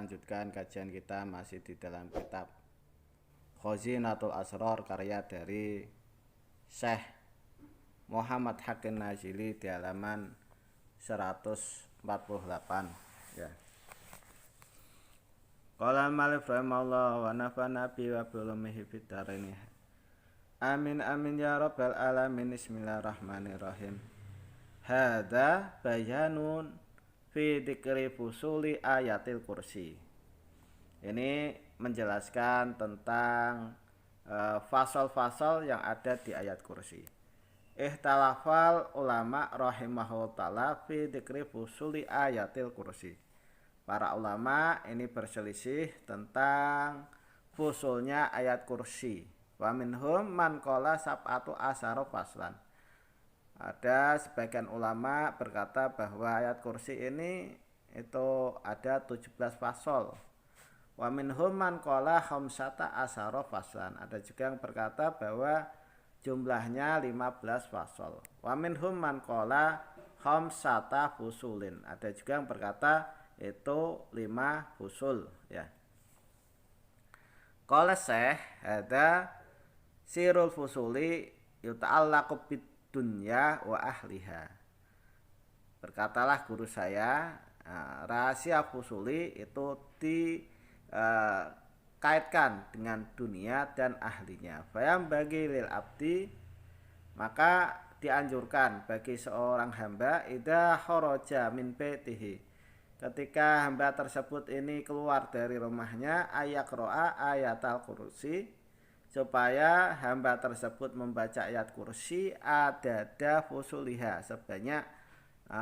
lanjutkan kajian kita masih di dalam kitab Khazinatul Asrar karya dari Syekh Muhammad Haqqin Nazili di halaman 148 ya. Qala al-Mu'allif rahimahullah wa nafa'ana bi wa bi ulumihi fid dharain. Amin amin ya rabbal alamin. Bismillahirrahmanirrahim. Hadza bayanun fi dzikri fusuli ayatil kursi. Ini menjelaskan tentang fasal-fasal yang ada di ayat kursi. Ihtalafal ulama rahimahullah ta'ala fi dzikri fusuli ayatil kursi. Para ulama ini berselisih tentang fusulnya ayat kursi. Wa minhum man qala sab'atu asyara faslan. Ada sebagian ulama berkata bahwa ayat kursi ini itu ada 17 fasal. Wa minhum man qala khamsata asyara faslan. Ada juga yang berkata bahwa jumlahnya 15 fasal. Wa minhum man qala khamsata fusulin. Ada juga yang berkata itu 5 fusul ya. Qala Syekh ada sirul fusuli yuta'allaqu bid dunya wa ahliha. Berkatalah guru saya, rahasia fusuli itu dikaitkan dengan dunia dan ahlinya. Fayam bagi lil abdi, maka dianjurkan bagi seorang hamba idza kharaja min baitihi, ketika hamba tersebut ini keluar dari rumahnya, ayaqra'a ayatal kursi, supaya hamba tersebut membaca ayat kursi adada fusuliha, sebanyak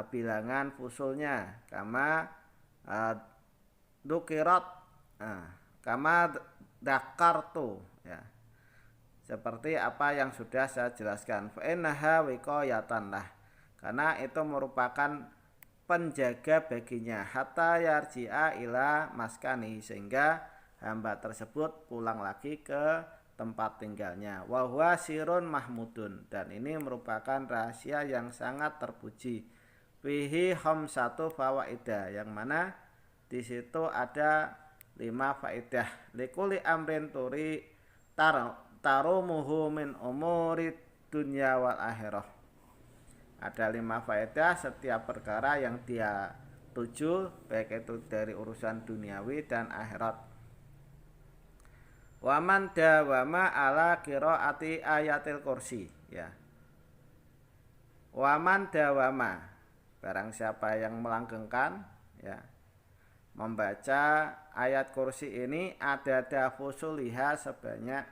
bilangan fusulnya, kama dukirat, kama dakartu ya, seperti apa yang sudah saya jelaskan. Fa innaha wiqayatan lah, karena itu merupakan penjaga baginya, hatta yarji'a ila maskani, sehingga hamba tersebut pulang lagi ke tempat tinggalnya. Wa huwa sirun mahmudun, dan ini merupakan rahasia yang sangat terpuji. Fihi khamsatu fawaidah, yang mana di situ ada 5 faedah. Likulli amrin turi tarumuhu min umuri dunya wal akhirah. Ada 5 faedah setiap perkara yang dia tuju, baik itu dari urusan duniawi dan akhirat. Waman dawama ala qiraati ayatil kursi ya. Waman dawama, barang siapa yang melanggengkan ya, membaca ayat kursi ini ada fusuliha, sebanyak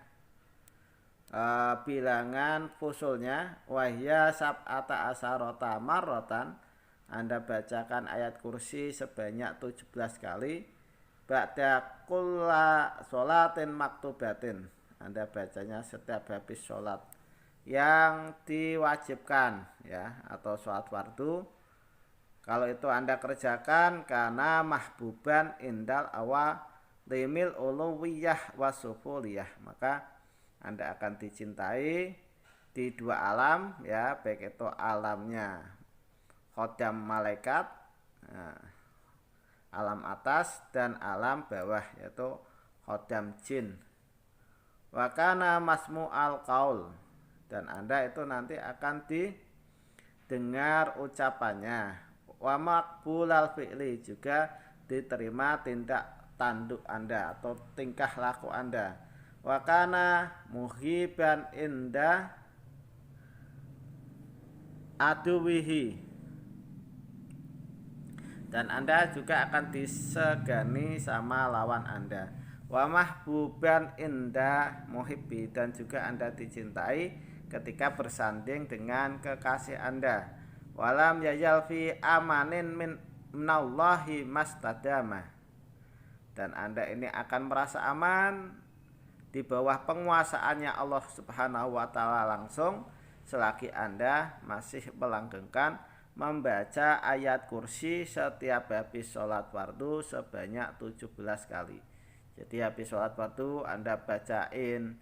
bilangan fusulnya, wahya sab'ata asarota marrotan, Anda bacakan ayat kursi sebanyak 17 kali, ba'da kulla sholatin maktubatin, Anda bacanya setiap habis sholat yang diwajibkan ya, atau sholat fardu. Kalau itu Anda kerjakan karena mahbuban indal awalimil uluwiyah wasufuliyah, maka Anda akan dicintai di 2 alam ya, baik itu alamnya khodam malaikat, alam atas, dan alam bawah yaitu khodam jin. Wa kana masmu'al qaul, dan Anda itu nanti akan didengar ucapannya. Wa maqbulal fi'li, juga diterima tindak tanduk Anda atau tingkah laku Anda. Wa kana muhiban inda aduwihi, dan Anda juga akan disegani sama lawan Anda. Wa mahbuban inda muhibbi, dan juga Anda dicintai ketika bersanding dengan kekasih Anda. Walam yajal fi amanin minallahi mastadama, dan Anda ini akan merasa aman di bawah penguasaannya Allah Subhanahu wa ta'ala langsung, selagi Anda masih melanggengkan membaca ayat kursi setiap habis sholat fardu sebanyak 17 kali. Jadi habis sholat fardu Anda bacain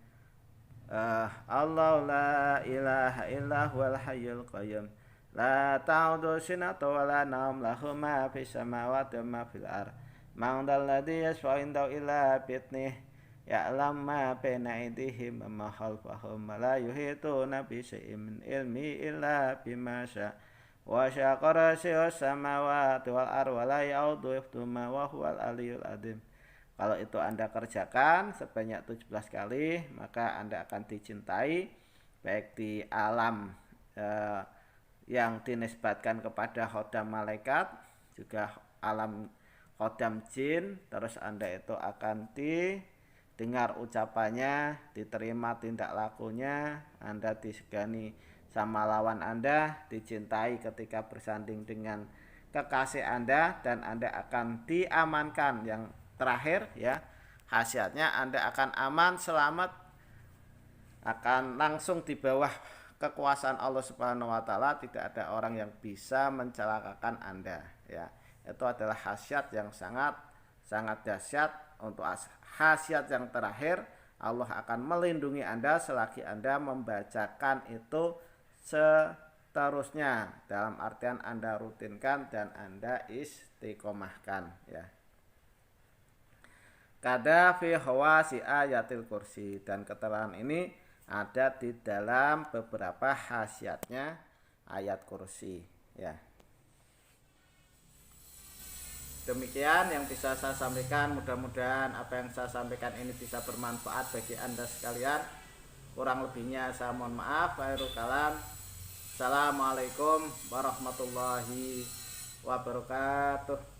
Allahu la ilaha illa huwal hayyul qayyum la ta'udhu sinatu wa la naum lahu ma fis samawati wa ma fil ardh Man dzalladzi yashfa'u indahu illa bi'idhnih ya'lamu ma baina aydihim wa ma khalfahum wa la yuhituna bi syai'in min ilmi illa bima syaa wa syaa kursiyyus samawati wal ardi wa la ya'uduhu hifdhuhuma wa huwal aliyyul adzim. Kalau itu Anda kerjakan sebanyak 17 kali, maka Anda akan dicintai baik di alam yang dinisbatkan kepada khodam malaikat, juga alam khodam jin. Terus Anda itu akan didengar ucapannya, diterima tindak lakunya, Anda disegani sama lawan Anda, dicintai ketika bersanding dengan kekasih Anda, dan Anda akan diamankan. Yang terakhir ya, khasiatnya Anda akan aman, selamat, akan langsung di bawah kekuasaan Allah Subhanahu wa taala, tidak ada orang yang bisa mencelakakan Anda ya. Itu adalah khasiat yang sangat dahsyat. Untuk khasiat yang terakhir, Allah akan melindungi Anda selagi Anda membacakan itu seterusnya, dalam artian Anda rutinkan dan Anda istiqomahkan ya. Kada fi hawasi ayatil kursi, dan keterangan ini ada di dalam beberapa khasiatnya ayat kursi ya. Demikian yang bisa saya sampaikan, mudah-mudahan apa yang saya sampaikan ini bisa bermanfaat bagi Anda sekalian. Kurang lebihnya saya mohon maaf. Khairul kalam. Assalamualaikum warahmatullahi wabarakatuh.